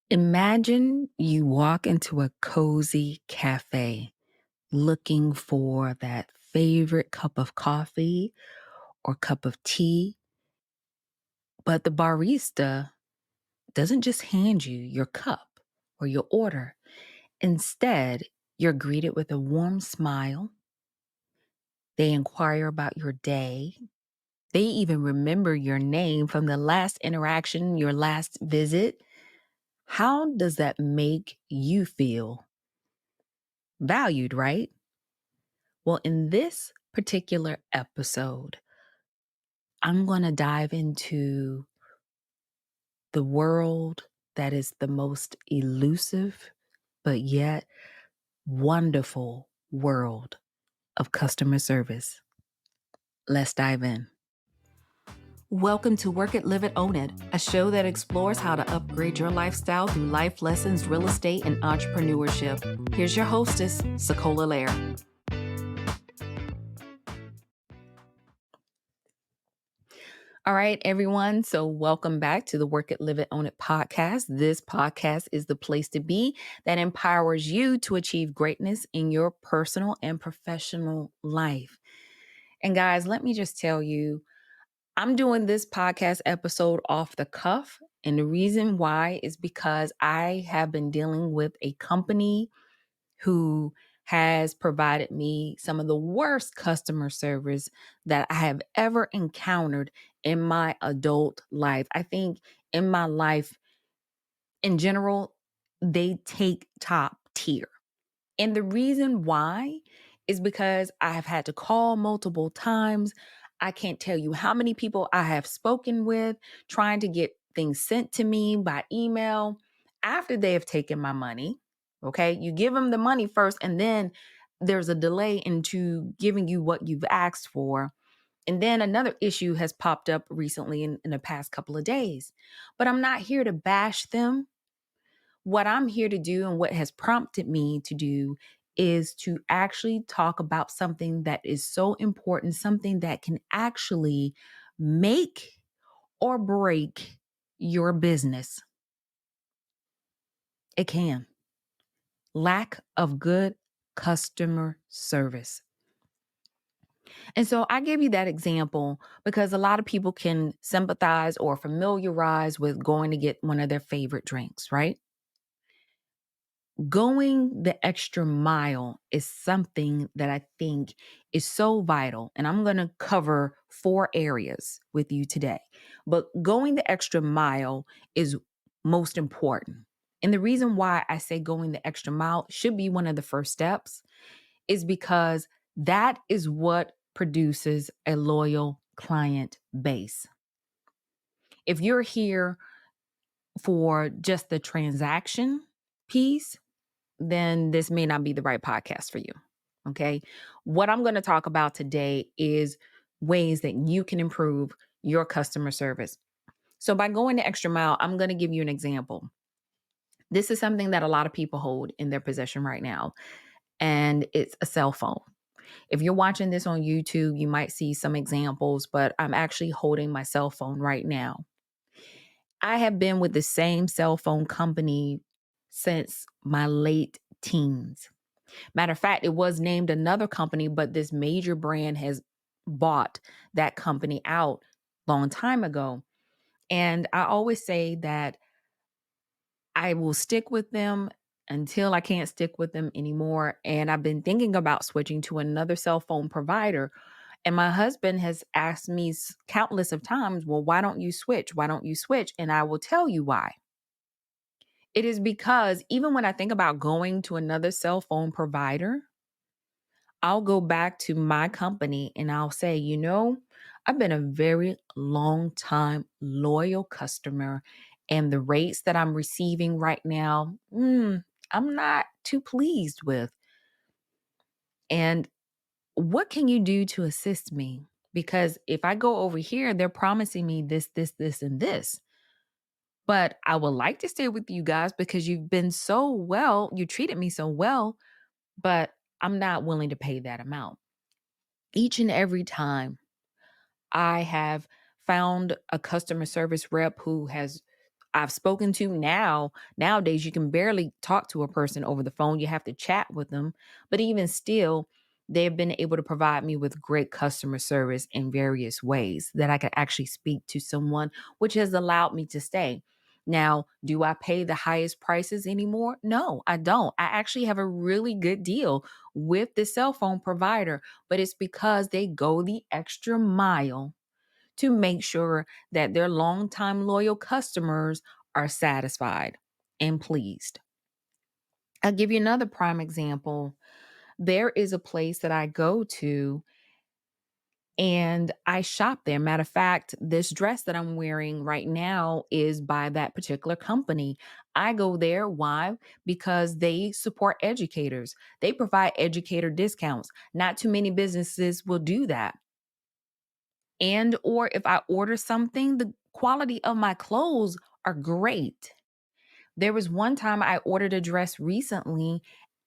Imagine you walk into a cozy cafe looking for that favorite cup of coffee or cup of tea, but the barista doesn't just hand you your cup or your order. Instead, you're greeted with a warm smile. They inquire about your day. They even remember your name from the last interaction, your last visit. How does that make you feel? Valued, right? Well, in this particular episode, I'm going to dive into the world that is the most elusive, but yet wonderful world of customer service. Let's dive in. Welcome to Work It, Live It, Own It, a show that explores how to upgrade your lifestyle through life lessons, real estate, and entrepreneurship. Here's your hostess, SaCola Lair. All right, everyone. So welcome back to the Work It, Live It, Own It podcast. This podcast is the place to be that empowers you to achieve greatness in your personal and professional life. And guys, let me just tell you, I'm doing this podcast episode off the cuff. And the reason why is because I have been dealing with a company who has provided me some of the worst customer service that I have ever encountered in my adult life. I think in my life in general, they take top tier. And the reason why is because I have had to call multiple times. I can't tell you how many people I have spoken with trying to get things sent to me by email after they have taken my money. Okay. You give them the money first, and then there's a delay into giving you what you've asked for. And then another issue has popped up recently in the past couple of days. But I'm not here to bash them. What I'm here to do and what has prompted me to do is to actually talk about something that is so important, something that can actually make or break your business. It can. Lack of good customer service. And so I gave you that example because a lot of people can sympathize or familiarize with going to get one of their favorite drinks, right? Going the extra mile is something that I think is so vital. And I'm going to cover 4 areas with you today. But going the extra mile is most important. And the reason why I say going the extra mile should be one of the first steps is because that is what produces a loyal client base. If you're here for just the transaction piece, then this may not be the right podcast for you. Okay. What I'm going to talk about today is ways that you can improve your customer service. So, by going the extra mile, I'm going to give you an example. This is something that a lot of people hold in their possession right now, and it's a cell phone. If you're watching this on YouTube, you might see some examples, but I'm actually holding my cell phone right now. I have been with the same cell phone company since my late teens. Matter of fact, it was named another company, but this major brand has bought that company out long time ago. And I always say that I will stick with them until I can't stick with them anymore. And I've been thinking about switching to another cell phone provider. And my husband has asked me countless of times, well, why don't you switch? Why don't you switch? And I will tell you why. It is because even when I think about going to another cell phone provider, I'll go back to my company and I'll say, I've been a very long time loyal customer, and the rates that I'm receiving right now, I'm not too pleased with. And what can you do to assist me? Because if I go over here, they're promising me this, this, this, and this. But I would like to stay with you guys because you've been so well, you treated me so well, but I'm not willing to pay that amount. Each and every time I have found a customer service rep who has I've spoken to nowadays, you can barely talk to a person over the phone. You have to chat with them. But even still, they've been able to provide me with great customer service in various ways that I could actually speak to someone, which has allowed me to stay. Now, do I pay the highest prices anymore? No, I don't. I actually have a really good deal with the cell phone provider, but it's because they go the extra mile to make sure that their longtime loyal customers are satisfied and pleased. I'll give you another prime example. There is a place that I go to and I shop there. Matter of fact, this dress that I'm wearing right now is by that particular company. I go there. Why? Because they support educators. They provide educator discounts. Not too many businesses will do that. And or if I order something, the quality of my clothes are great. There was one time I ordered a dress recently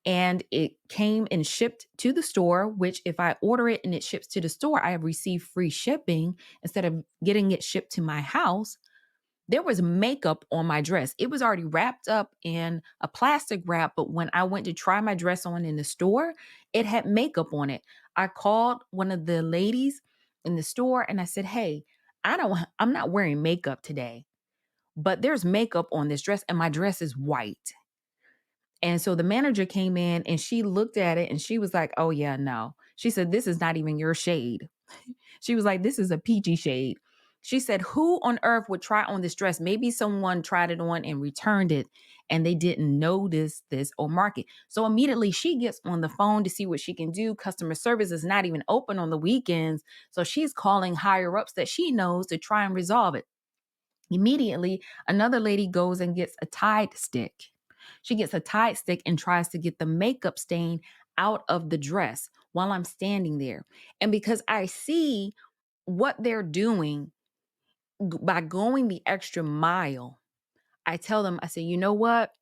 and it came and shipped to the store, which if I order it and it ships to the store, I have received free shipping instead of getting it shipped to my house. There was makeup on my dress. It was already wrapped up in a plastic wrap, but when I went to try my dress on in the store, it had makeup on it. I called one of the ladies in the store and I said, "Hey, I'm not wearing makeup today, but there's makeup on this dress and my dress is white." And so the manager came in and she looked at it and she was like, "Oh yeah, no." She said, "This is not even your shade." She was like, "This is a peachy shade." She said, "Who on earth would try on this dress? Maybe someone tried it on and returned it and they didn't notice this or mark it." So immediately she gets on the phone to see what she can do. Customer service is not even open on the weekends. So she's calling higher ups that she knows to try and resolve it. Immediately, another lady goes and gets a Tide stick. She gets a Tide stick and tries to get the makeup stain out of the dress while I'm standing there. And because I see what they're doing by going the extra mile, I tell them, I say, "You know what?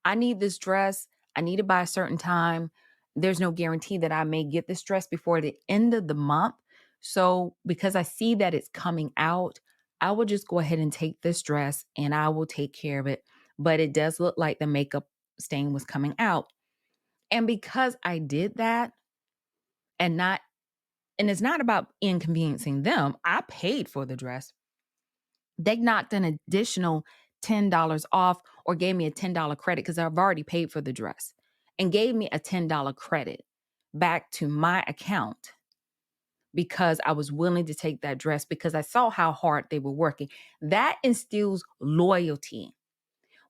I need this dress. I need it by a certain time. There's no guarantee that I may get this dress before the end of the month. So, because I see that it's coming out, I will just go ahead and take this dress and I will take care of it. But it does look like the makeup stain was coming out." And because I did that and not, and it's not about inconveniencing them, I paid for the dress. They knocked an additional $10 off or gave me a $10 credit because I've already paid for the dress and gave me a $10 credit back to my account because I was willing to take that dress because I saw how hard they were working. That instills loyalty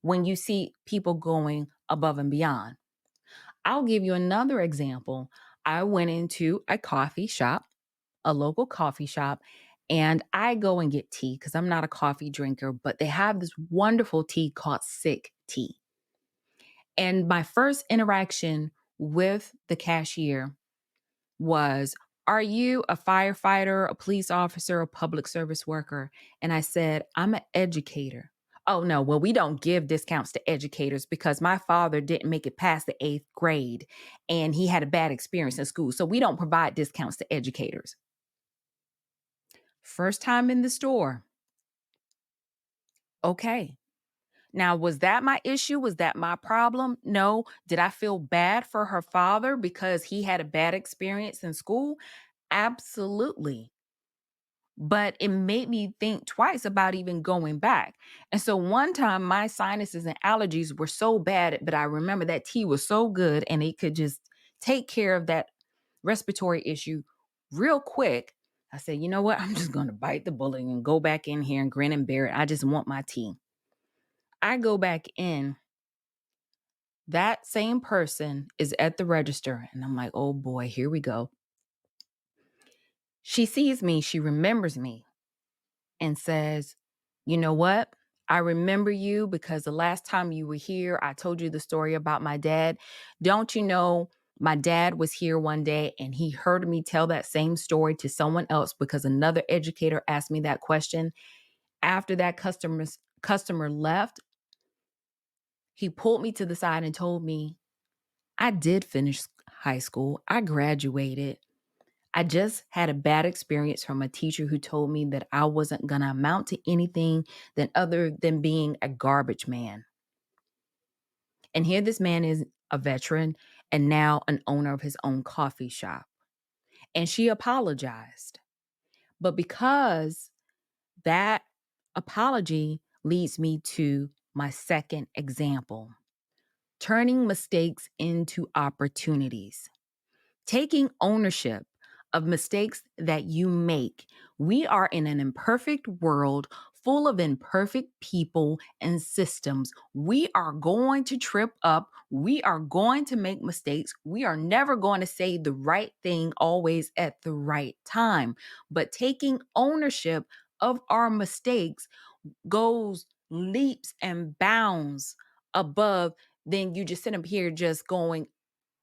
when you see people going above and beyond. I'll give you another example. I went into a local coffee shop, and I go and get tea because I'm not a coffee drinker, but they have this wonderful tea called Sick Tea. And my first interaction with the cashier was, "Are you a firefighter, a police officer, a public service worker?" And I said, "I'm an educator." "Oh, no. Well, we don't give discounts to educators because my father didn't make it past the eighth grade and he had a bad experience in school. So we don't provide discounts to educators." First time in the store. Okay. Now, was that my issue? Was that my problem? No. Did I feel bad for her father because he had a bad experience in school? Absolutely. But it made me think twice about even going back. And so one time my sinuses and allergies were so bad, but I remember that tea was so good and it could just take care of that respiratory issue real quick. I said, "You know what? I'm just going to bite the bullet and go back in here and grin and bear it. I just want my tea." I go back in. That same person is at the register. And I'm like, "Oh boy, here we go." She sees me, she remembers me and says, "You know what? I remember you because the last time you were here, I told you the story about my dad. Don't you know my dad was here one day and he heard me tell that same story to someone else because another educator asked me that question. After that customer left, he pulled me to the side and told me, I did finish high school. I graduated. I just had a bad experience from a teacher who told me that I wasn't going to amount to anything than other than being a garbage man. And here this man is a veteran and now an owner of his own coffee shop. And she apologized. But because that apology leads me to my second example, turning mistakes into opportunities. Taking ownership of mistakes that you make. We are in an imperfect world full of imperfect people and systems. We are going to trip up. We are going to make mistakes. We are never going to say the right thing always at the right time. But taking ownership of our mistakes goes leaps and bounds above than you just sit up here just going,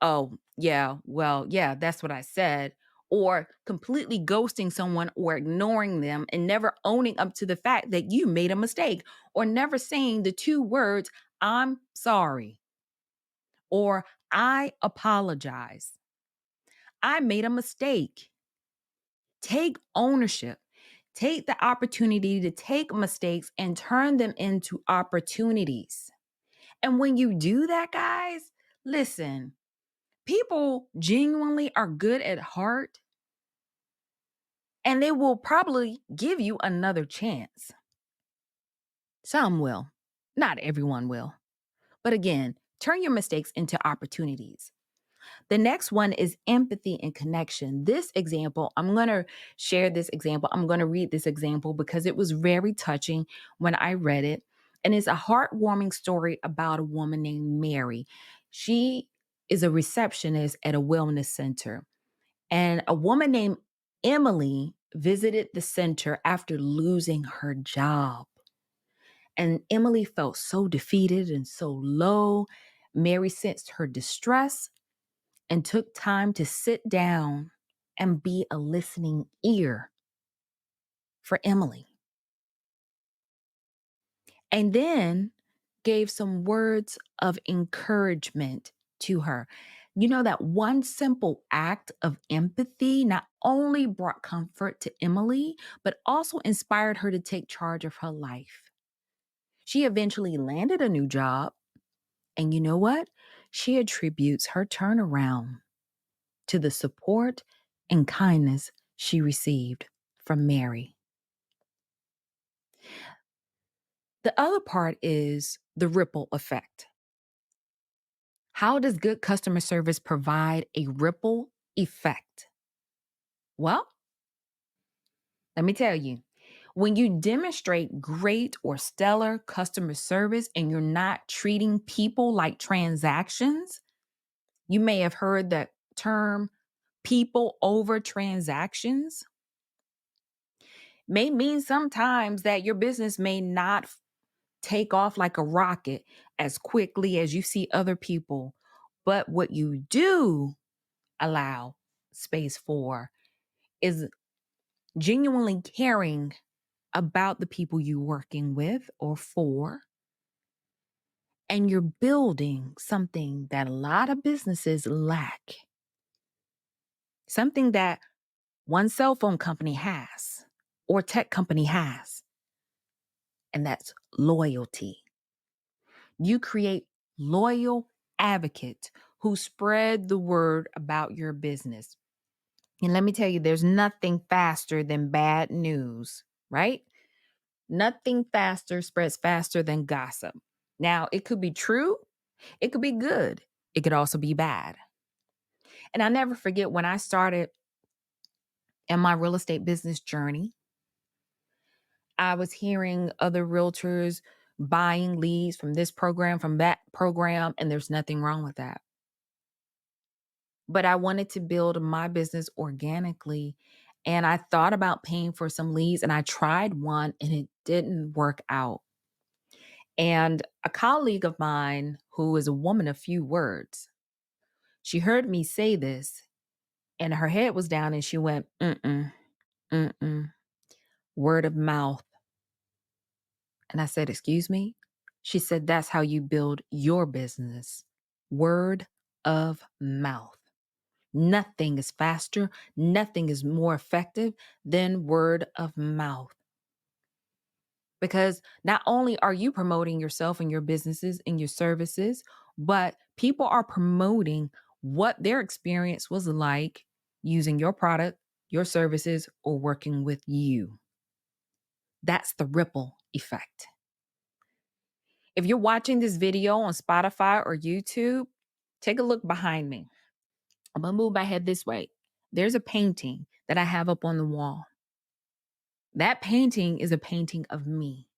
oh, yeah, well, yeah, that's what I said. Or completely ghosting someone or ignoring them and never owning up to the fact that you made a mistake, or never saying the two words, I'm sorry, or I apologize. I made a mistake. Take ownership. Take the opportunity to take mistakes and turn them into opportunities. And when you do that, guys, listen, people genuinely are good at heart and they will probably give you another chance. Some will, not everyone will. But again, turn your mistakes into opportunities. The next one is empathy and connection. This example, I'm going to share this example. I'm going to read this example because it was very touching when I read it. And it's a heartwarming story about a woman named Mary. She is a receptionist at a wellness center. And a woman named Emily visited the center after losing her job. And Emily felt so defeated and so low. Mary sensed her distress and took time to sit down and be a listening ear for Emily. And then gave some words of encouragement to her. You know, that one simple act of empathy not only brought comfort to Emily, but also inspired her to take charge of her life. She eventually landed a new job. And you know what? She attributes her turnaround to the support and kindness she received from Mary. The other part is the ripple effect. How does good customer service provide a ripple effect? Well, let me tell you, when you demonstrate great or stellar customer service and you're not treating people like transactions, you may have heard that term people over transactions. May mean sometimes that your business may not take off like a rocket as quickly as you see other people. But what you do allow space for is genuinely caring about the people you're working with or for. And you're building something that a lot of businesses lack. Something that one cell phone company has or tech company has. And that's loyalty. You create loyal advocates who spread the word about your business. And let me tell you, there's nothing faster than bad news, right? Nothing faster spreads faster than gossip. Now, it could be true, it could be good, it could also be bad. And I never forget when I started in my real estate business journey, I was hearing other realtors buying leads from this program, from that program, and there's nothing wrong with that. But I wanted to build my business organically. And I thought about paying for some leads and I tried one and it didn't work out. And a colleague of mine, who is a woman of few words, she heard me say this and her head was down and she went, mm-mm, word of mouth. And I said, excuse me? She said, that's how you build your business. Word of mouth. Nothing is faster, nothing is more effective than word of mouth. Because not only are you promoting yourself and your businesses and your services, but people are promoting what their experience was like using your product, your services, or working with you. That's the ripple effect. If you're watching this video on Spotify or YouTube, take a look behind me. I'm going to move my head this way. There's a painting that I have up on the wall. That painting is a painting of me.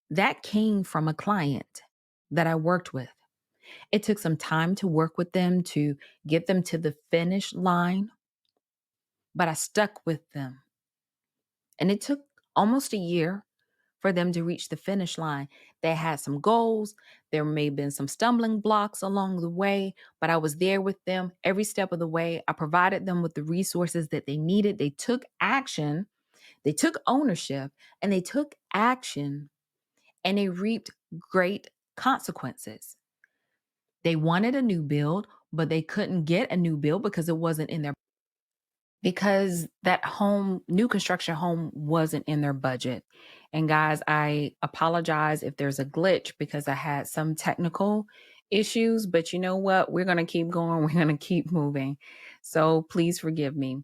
That came from a client that I worked with. It took some time to work with them to get them to the finish line, but I stuck with them. And it took almost a year for them to reach the finish line. They had some goals. There may have been some stumbling blocks along the way, but I was there with them every step of the way. I provided them with the resources that they needed. They took action, they took ownership, and they took action, and they reaped great consequences. They wanted a new build, but they couldn't get a new build because it wasn't in their because that home, new construction home wasn't in their budget. And guys, I apologize if there's a glitch because I had some technical issues, but you know what? We're going to keep going. We're going to keep moving. So please forgive me.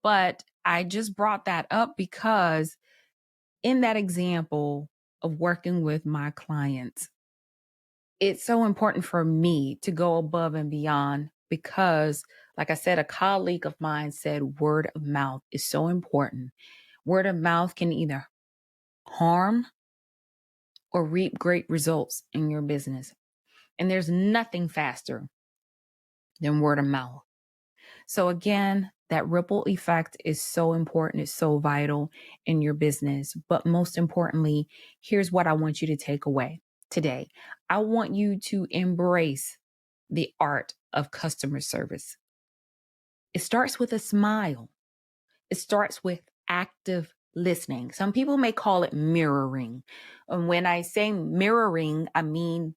But I just brought that up because in that example of working with my clients, it's so important for me to go above and beyond because, like I said, a colleague of mine said word of mouth is so important. Word of mouth can either harm or reap great results in your business. And there's nothing faster than word of mouth. So again, that ripple effect is so important. It's so vital in your business. But most importantly, here's what I want you to take away today. I want you to embrace the art of customer service. It starts with a smile. It starts with active listening. Some people may call it mirroring. And when I say mirroring, I mean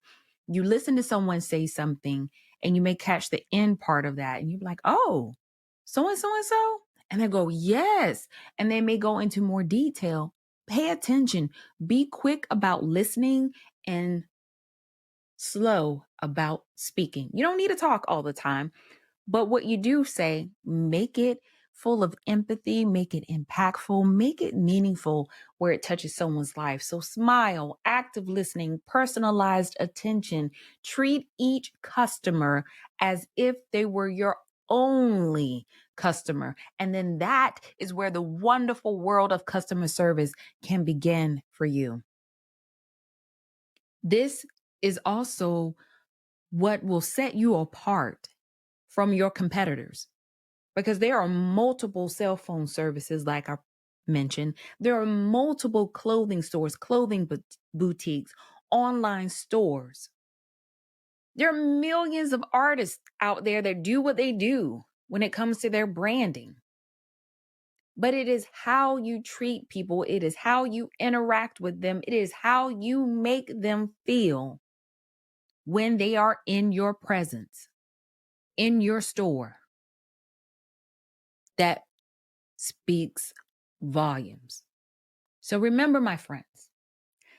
you listen to someone say something and you may catch the end part of that and you're like, oh, so and so and so. And they go, yes. And they may go into more detail. Pay attention. Be quick about listening and slow about speaking. You don't need to talk all the time. But what you do say, make it full of empathy, make it impactful, make it meaningful where it touches someone's life. So smile, active listening, personalized attention. Treat each customer as if they were your only customer. And then that is where the wonderful world of customer service can begin for you. This is also what will set you apart from your competitors because there are multiple cell phone services, like I mentioned. There are multiple clothing stores, clothing boutiques, online stores. There are millions of artists out there that do what they do when it comes to their branding. But it is how you treat people. It is how you interact with them. It is how you make them feel when they are in your presence, in your store, that speaks volumes. So remember, my friends,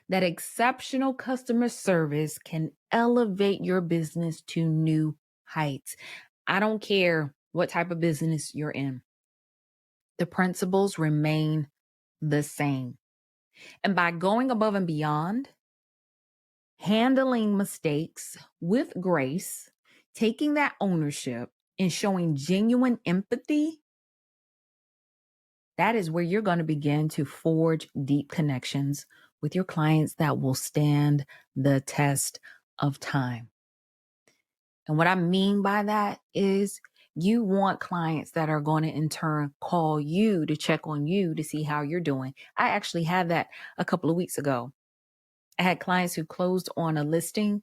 that exceptional customer service can elevate your business to new heights. I don't care what type of business you're in. The principles remain the same. And by going above and beyond, handling mistakes with grace, taking that ownership, and showing genuine empathy, that is where you're going to begin to forge deep connections with your clients that will stand the test of time. And what I mean by that is you want clients that are going to in turn call you to check on you to see how you're doing. I actually had that a couple of weeks ago. I had clients who closed on a listing,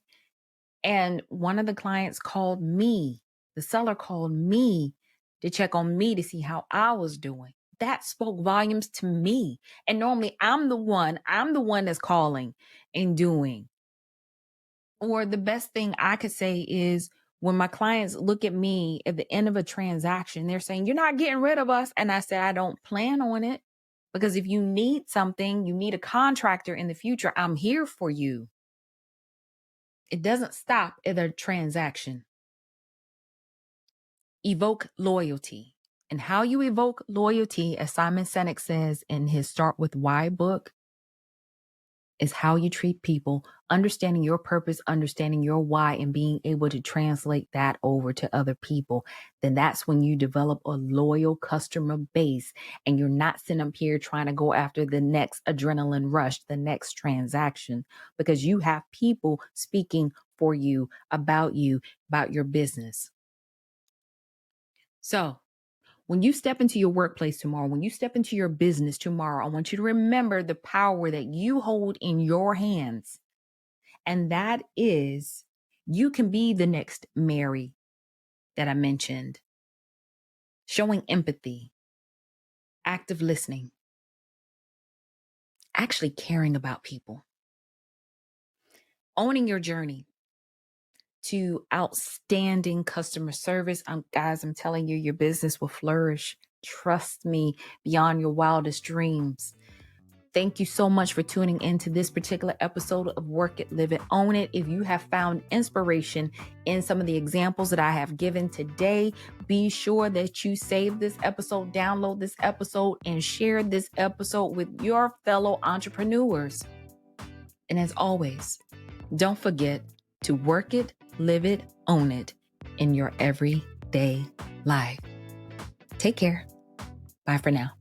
and one of the clients called me. The seller called me to check on me to see how I was doing. That spoke volumes to me. And normally I'm the one that's calling and doing. Or the best thing I could say is When my clients look at me at the end of a transaction, they're saying, "You're not getting rid of us." And I said, "I don't plan on it. Because if you need something, you need a contractor in the future, I'm here for you." It doesn't stop at a transaction. Evoke loyalty. And how you evoke loyalty, as Simon Sinek says in his Start With Why book, is how you treat people, understanding your purpose, understanding your why, and being able to translate that over to other people. Then that's when you develop a loyal customer base, and you're not sitting up here trying to go after the next adrenaline rush, the next transaction, because you have people speaking for you, about your business. So when you step into your workplace tomorrow, when you step into your business tomorrow, I want you to remember the power that you hold in your hands. And that is, you can be the next Mary that I mentioned, showing empathy, active listening, actually caring about people, owning your journey to outstanding customer service. Guys, I'm telling you, your business will flourish. Trust me, beyond your wildest dreams. Thank you so much for tuning into this particular episode of Work It, Live It, Own It. If you have found inspiration in some of the examples that I have given today, be sure that you save this episode, download this episode, and share this episode with your fellow entrepreneurs. And as always, don't forget to work it, live it, own it in your everyday life. Take care. Bye for now.